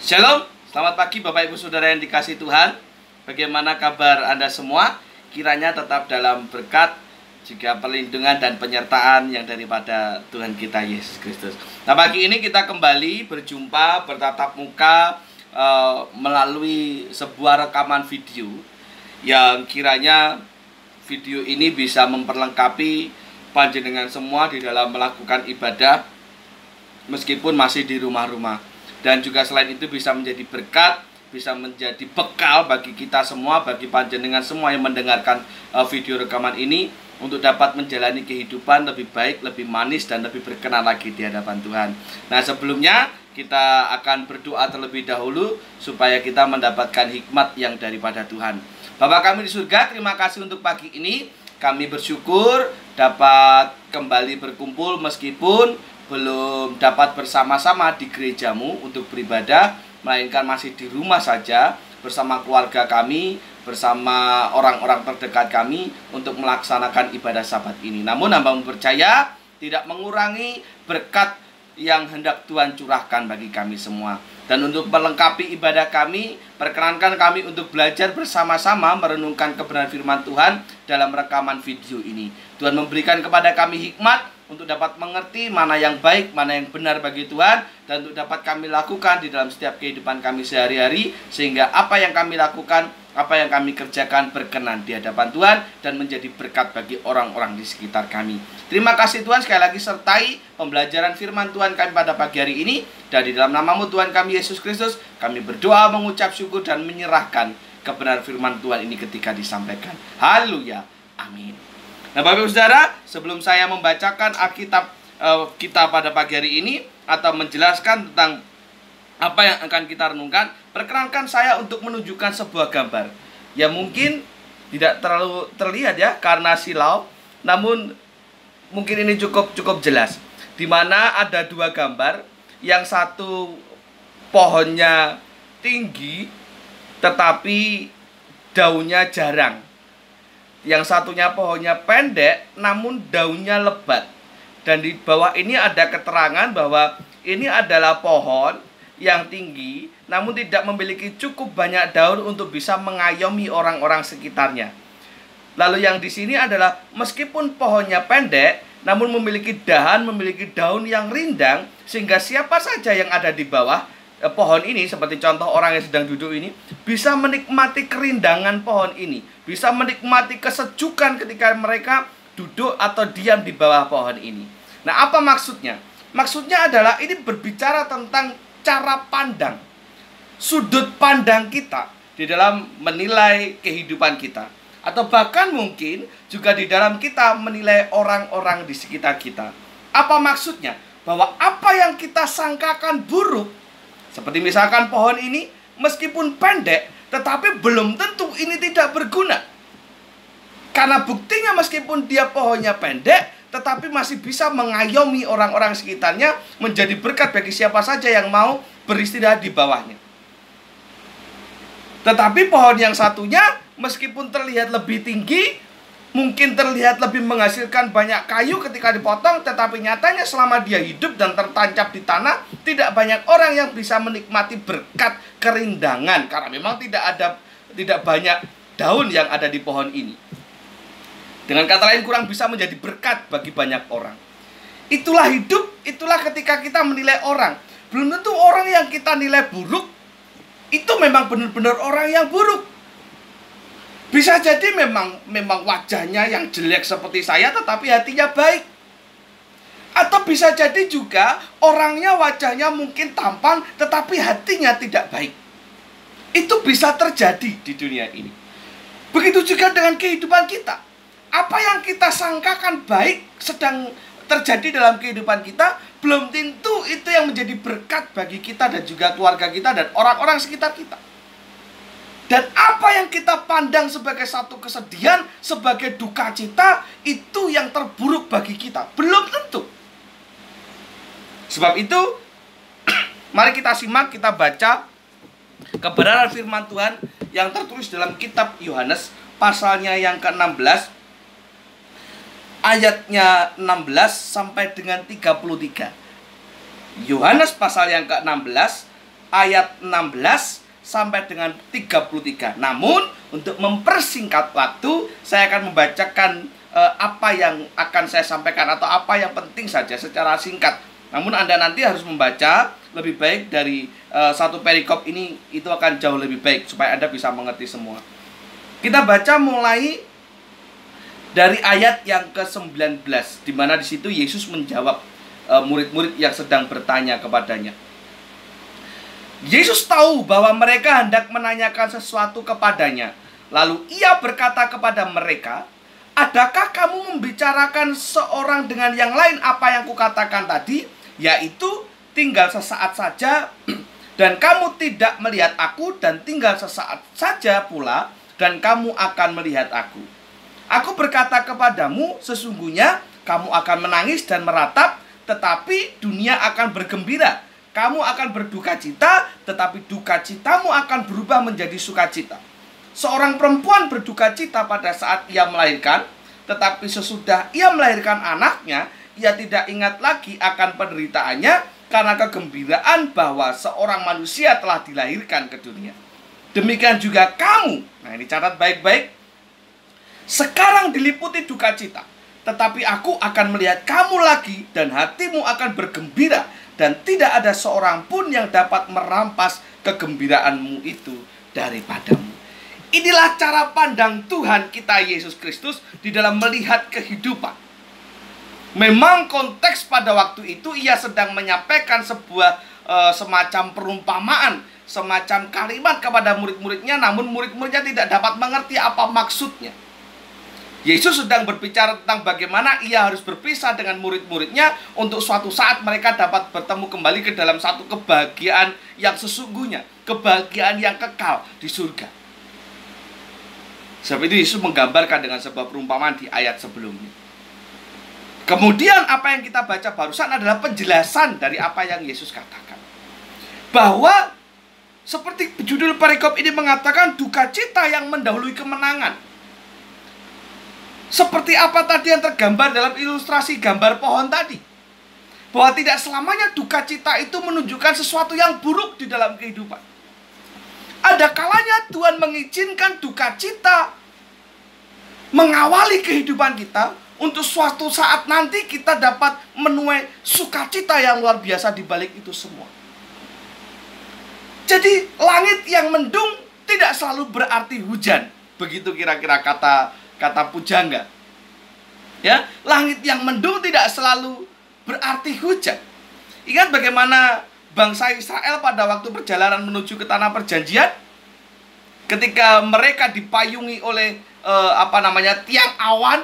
Shalom, selamat pagi Bapak Ibu Saudara yang dikasihi Tuhan. Bagaimana kabar Anda semua? Kiranya tetap dalam berkat, juga perlindungan dan penyertaan yang daripada Tuhan kita Yesus Kristus. Nah, pagi ini kita kembali berjumpa, bertatap muka melalui sebuah rekaman video yang kiranya video ini bisa memperlengkapi panjenengan semua di dalam melakukan ibadah meskipun masih di rumah-rumah. Dan juga selain itu bisa menjadi berkat, bisa menjadi bekal bagi kita semua, bagi panjenengan semua yang mendengarkan video rekaman ini, untuk dapat menjalani kehidupan lebih baik, lebih manis, dan lebih berkenan lagi di hadapan Tuhan. Nah, sebelumnya kita akan berdoa terlebih dahulu supaya kita mendapatkan hikmat yang daripada Tuhan. Bapa kami di surga, terima kasih untuk pagi ini. Kami bersyukur dapat kembali berkumpul meskipun belum dapat bersama-sama di gerejamu untuk beribadah, melainkan masih di rumah saja bersama keluarga kami, bersama orang-orang terdekat kami untuk melaksanakan ibadah Sabat ini. Namun hamba-Mu percaya tidak mengurangi berkat yang hendak Tuhan curahkan bagi kami semua. Dan untuk melengkapi ibadah kami, perkenankan kami untuk belajar bersama-sama merenungkan kebenaran firman Tuhan dalam rekaman video ini. Tuhan memberikan kepada kami hikmat untuk dapat mengerti mana yang baik, mana yang benar bagi Tuhan, dan untuk dapat kami lakukan di dalam setiap kehidupan kami sehari-hari, sehingga apa yang kami lakukan, apa yang kami kerjakan berkenan di hadapan Tuhan dan menjadi berkat bagi orang-orang di sekitar kami. Terima kasih Tuhan, sekali lagi sertai pembelajaran firman Tuhan kami pada pagi hari ini, dan di dalam nama-Mu Tuhan kami Yesus Kristus, kami berdoa, mengucap syukur dan menyerahkan kebenaran firman Tuhan ini ketika disampaikan. Haleluya, amin. Nah, Bapak Ibu Saudara, sebelum saya membacakan Alkitab kita pada pagi hari ini atau menjelaskan tentang apa yang akan kita renungkan, perkenankan saya untuk menunjukkan sebuah gambar yang mungkin tidak terlalu terlihat ya karena silau, namun mungkin ini cukup jelas. Di mana ada dua gambar, yang satu pohonnya tinggi tetapi daunnya jarang. Yang satunya pohonnya pendek namun daunnya lebat. Dan di bawah ini ada keterangan bahwa ini adalah pohon yang tinggi namun tidak memiliki cukup banyak daun untuk bisa mengayomi orang-orang sekitarnya. Lalu yang di sini adalah meskipun pohonnya pendek namun memiliki memiliki daun yang rindang, sehingga siapa saja yang ada di bawah pohon ini, seperti contoh orang yang sedang duduk ini, bisa menikmati kerindangan pohon ini, bisa menikmati kesejukan ketika mereka duduk atau diam di bawah pohon ini. Nah, apa maksudnya? Maksudnya adalah ini berbicara tentang cara pandang, sudut pandang kita di dalam menilai kehidupan kita, atau bahkan mungkin juga di dalam kita menilai orang-orang di sekitar kita. Apa maksudnya? Bahwa apa yang kita sangkakan buruk, seperti misalkan pohon ini meskipun pendek, tetapi belum tentu ini tidak berguna. Karena buktinya meskipun dia pohonnya pendek, tetapi masih bisa mengayomi orang-orang sekitarnya, menjadi berkat bagi siapa saja yang mau beristirahat di bawahnya. Tetapi pohon yang satunya meskipun terlihat lebih tinggi, mungkin terlihat lebih menghasilkan banyak kayu ketika dipotong, tetapi nyatanya selama dia hidup dan tertancap di tanah, tidak banyak orang yang bisa menikmati berkat kerindangan, karena memang tidak banyak daun yang ada di pohon ini. Dengan kata lain, kurang bisa menjadi berkat bagi banyak orang. Itulah hidup, itulah ketika kita menilai orang. Belum tentu orang yang kita nilai buruk itu memang benar-benar orang yang buruk. Bisa jadi memang wajahnya yang jelek seperti saya, tetapi hatinya baik. Atau bisa jadi juga orangnya wajahnya mungkin tampan, tetapi hatinya tidak baik. Itu bisa terjadi di dunia ini. Begitu juga dengan kehidupan kita. Apa yang kita sangkakan baik sedang terjadi dalam kehidupan kita, belum tentu itu yang menjadi berkat bagi kita dan juga keluarga kita dan orang-orang sekitar kita. Dan apa yang kita pandang sebagai satu kesedihan, sebagai duka cita, itu yang terburuk bagi kita. Belum tentu. Sebab itu, mari kita simak, kita baca kebenaran firman Tuhan yang tertulis dalam kitab Yohanes, pasalnya yang ke-16, ayatnya 16 sampai dengan 33. Yohanes pasal yang ke-16, ayat 16 sampai dengan 33. Namun untuk mempersingkat waktu, saya akan membacakan apa yang akan saya sampaikan atau apa yang penting saja secara singkat. Namun Anda nanti harus membaca lebih baik dari satu perikop ini, itu akan jauh lebih baik supaya Anda bisa mengerti semua. Kita baca mulai dari ayat yang ke-19, di mana di situ Yesus menjawab murid-murid yang sedang bertanya kepadanya. Yesus tahu bahwa mereka hendak menanyakan sesuatu kepadanya. Lalu ia berkata kepada mereka, adakah kamu membicarakan seorang dengan yang lain apa yang kukatakan tadi? Yaitu, tinggal sesaat saja dan kamu tidak melihat aku, dan tinggal sesaat saja pula dan kamu akan melihat aku. Aku berkata kepadamu, sesungguhnya kamu akan menangis dan meratap, tetapi dunia akan bergembira. Kamu akan berduka cita, tetapi duka citamu akan berubah menjadi sukacita. Seorang perempuan berduka cita pada saat ia melahirkan, tetapi sesudah ia melahirkan anaknya, ia tidak ingat lagi akan penderitaannya, karena kegembiraan bahwa seorang manusia telah dilahirkan ke dunia. Demikian juga kamu, nah ini catat baik-baik, sekarang diliputi duka cita, tetapi aku akan melihat kamu lagi dan hatimu akan bergembira, dan tidak ada seorang pun yang dapat merampas kegembiraanmu itu daripadamu. Inilah cara pandang Tuhan kita Yesus Kristus di dalam melihat kehidupan. Memang konteks pada waktu itu ia sedang menyampaikan sebuah semacam perumpamaan, semacam kalimat kepada murid-muridnya, namun murid-muridnya tidak dapat mengerti apa maksudnya. Yesus sedang berbicara tentang bagaimana ia harus berpisah dengan murid-muridnya untuk suatu saat mereka dapat bertemu kembali ke dalam satu kebahagiaan yang sesungguhnya, kebahagiaan yang kekal di surga. Sebab itu Yesus menggambarkan dengan sebuah perumpamaan di ayat sebelumnya. Kemudian apa yang kita baca barusan adalah penjelasan dari apa yang Yesus katakan. Bahwa seperti judul perikop ini mengatakan, duka cita yang mendahului kemenangan. Seperti apa tadi yang tergambar dalam ilustrasi gambar pohon tadi. Bahwa tidak selamanya duka cita itu menunjukkan sesuatu yang buruk di dalam kehidupan. Ada kalanya Tuhan mengizinkan duka cita mengawali kehidupan kita, untuk suatu saat nanti kita dapat menuai sukacita yang luar biasa di balik itu semua. Jadi langit yang mendung tidak selalu berarti hujan. Begitu kira-kira kata pujangga. Ya, langit yang mendung tidak selalu berarti hujan. Ingat bagaimana bangsa Israel pada waktu perjalanan menuju ke tanah perjanjian, ketika mereka dipayungi oleh tiang awan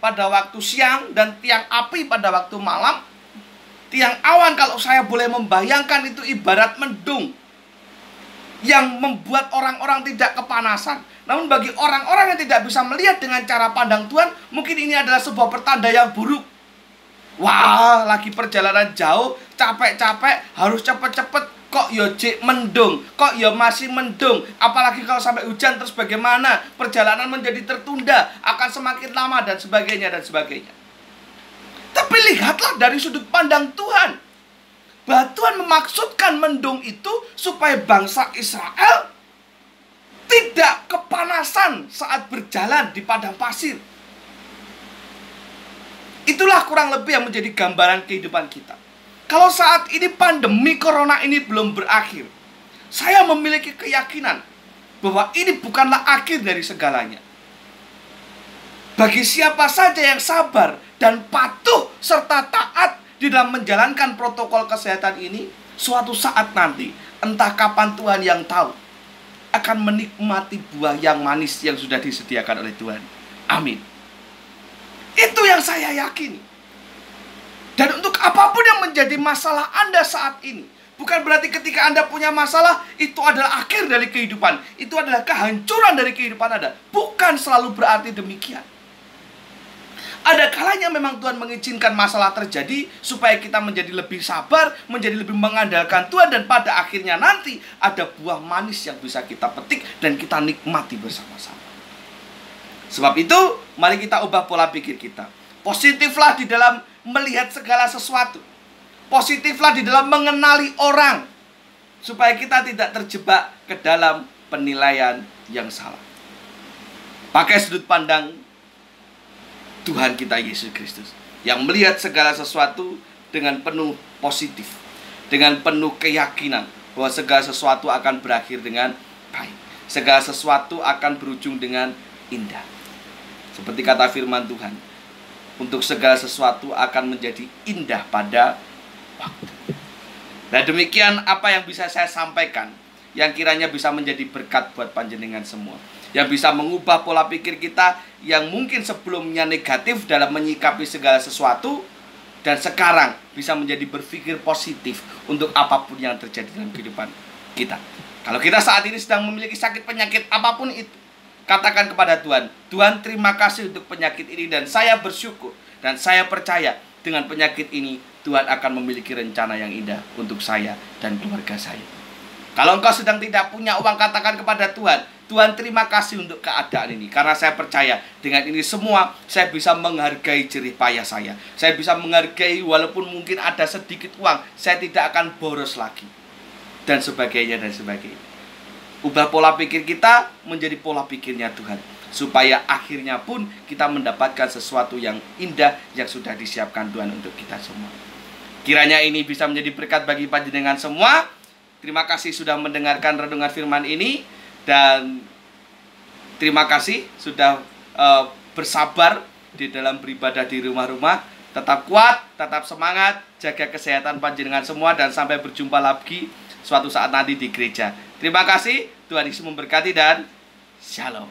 pada waktu siang dan tiang api pada waktu malam. Tiang awan, kalau saya boleh membayangkan, itu ibarat mendung yang membuat orang-orang tidak kepanasan. Namun bagi orang-orang yang tidak bisa melihat dengan cara pandang Tuhan, mungkin ini adalah sebuah pertanda yang buruk. Wah, lagi perjalanan jauh, capek-capek, harus cepet-cepet, kok yo jek mendung, kok yo masih mendung. Apalagi kalau sampai hujan, terus bagaimana? Perjalanan menjadi tertunda, akan semakin lama, dan sebagainya, dan sebagainya. Tapi lihatlah dari sudut pandang Tuhan, bahwa Tuhan memaksudkan mendung itu supaya bangsa Israel tidak kepanasan saat berjalan di padang pasir. Itulah kurang lebih yang menjadi gambaran kehidupan kita. Kalau saat ini pandemi corona ini belum berakhir, saya memiliki keyakinan bahwa ini bukanlah akhir dari segalanya. Bagi siapa saja yang sabar dan patuh serta taat di dalam menjalankan protokol kesehatan ini, suatu saat nanti, entah kapan Tuhan yang tahu, akan menikmati buah yang manis yang sudah disediakan oleh Tuhan. Amin. Itu yang saya yakini. Dan untuk apapun yang menjadi masalah Anda saat ini, bukan berarti ketika Anda punya masalah, itu adalah akhir dari kehidupan. Itu adalah kehancuran dari kehidupan Anda. Bukan selalu berarti demikian. Ada kalanya memang Tuhan mengizinkan masalah terjadi, supaya kita menjadi lebih sabar, menjadi lebih mengandalkan Tuhan, dan pada akhirnya nanti ada buah manis yang bisa kita petik dan kita nikmati bersama-sama. Sebab itu, mari kita ubah pola pikir kita. Positiflah di dalam melihat segala sesuatu. Positiflah di dalam mengenali orang. supaya kita tidak terjebak ke dalam penilaian yang salah. Pakai sudut pandang Tuhan kita Yesus Kristus yang melihat segala sesuatu dengan penuh positif, dengan penuh keyakinan bahwa segala sesuatu akan berakhir dengan baik. Segala sesuatu akan berujung dengan indah. Seperti kata firman Tuhan, untuk segala sesuatu akan menjadi indah pada waktu. Nah, demikian apa yang bisa saya sampaikan, yang kiranya bisa menjadi berkat buat panjenengan semua, yang bisa mengubah pola pikir kita yang mungkin sebelumnya negatif dalam menyikapi segala sesuatu, dan sekarang bisa menjadi berpikir positif untuk apapun yang terjadi dalam kehidupan kita. Kalau kita saat ini sedang memiliki sakit penyakit apapun itu, katakan kepada Tuhan, Tuhan terima kasih untuk penyakit ini, dan saya bersyukur dan saya percaya dengan penyakit ini Tuhan akan memiliki rencana yang indah untuk saya dan keluarga saya. Kalau engkau sedang tidak punya uang, katakan kepada Tuhan, Tuhan terima kasih untuk keadaan ini, karena saya percaya dengan ini semua saya bisa menghargai jerih payah saya. Saya bisa menghargai walaupun mungkin ada sedikit uang, saya tidak akan boros lagi, dan sebagainya dan sebagainya. Ubah pola pikir kita menjadi pola pikirnya Tuhan, supaya akhirnya pun kita mendapatkan sesuatu yang indah yang sudah disiapkan Tuhan untuk kita semua. Kiranya ini bisa menjadi berkat bagi panjenengan semua. Terima kasih sudah mendengarkan renungan firman ini, dan terima kasih sudah bersabar di dalam beribadah di rumah-rumah. Tetap kuat, tetap semangat, jaga kesehatan panjenengan semua, dan sampai berjumpa lagi suatu saat nanti di gereja. Terima kasih, Tuhan Yesus memberkati, dan shalom.